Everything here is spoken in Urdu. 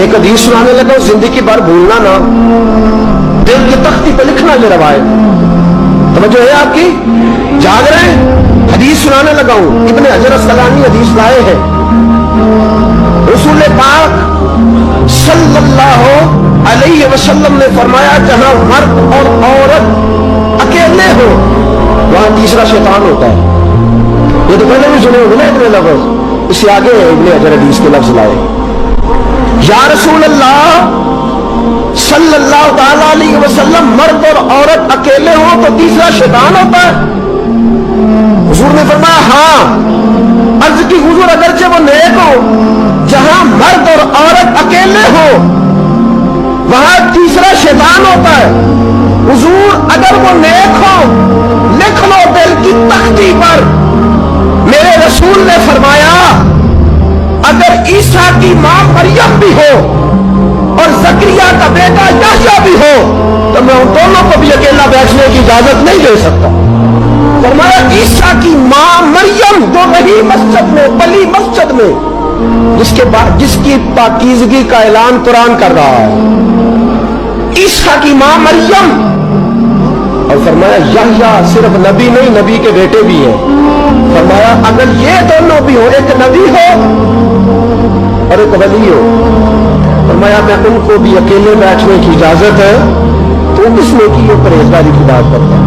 ایک حدیث سنانے لگا، زندگی بھر بھولنا نہ، دل کی تختی پہ لکھنا یہ روایت۔ توجہ ہے آپ کی؟ جاگ رہے ہیں؟ حدیث سنانے لگا ہوں، ابن حجر اسقلانی حدیث لائے ہیں، رسول پاک صلی اللہ علیہ وسلم نے فرمایا جہاں مرد اور عورت اکیلے ہو وہاں تیسرا شیطان ہوتا ہے۔ یہ تو پہلے بھی سنے ہوگے نا اتنے لفظ، اس سے آگے ابن حجر حدیث کے لفظ لائے، یا رسول اللہ صلی اللہ تعالی علیہ وسلم مرد اور عورت اکیلے ہوں تو تیسرا شیطان ہوتا ہے؟ حضور نے فرمایا ہاں۔ عرض کی حضور اگرچہ وہ نیک ہو، جہاں مرد اور عورت اکیلے ہو وہاں تیسرا شیطان ہوتا ہے۔ حضور اگر وہ نیک ہو لکھ لو دل کی تختی پر، میرے رسول نے فرمایا اگر عیسیٰ کی ماں مریم بھی ہو اور زکریا کا بیٹا یحییٰ بھی ہو تو میں ان دونوں کو بھی اکیلا بیٹھنے کی اجازت نہیں دے سکتا۔ فرمایا عیسیٰ کی ماں مریم جو رہی مسجد میں، بلی مسجد میں، جس کی پاکیزگی کا اعلان قرآن کر رہا ہے، عیسیٰ کی ماں مریم، اور فرمایا یحییٰ صرف نبی نہیں، نبی کے بیٹے بھی ہیں۔ فرمایا اگر یہ دونوں بھی ہو، ایک نبی ہو اور ایک ولی ہو، فرمایا میں ان کو بھی اکیلے بیٹھنے کی اجازت ہے، تو کس نے کی یہ پرہیزگاری کی بات کرتا ہے؟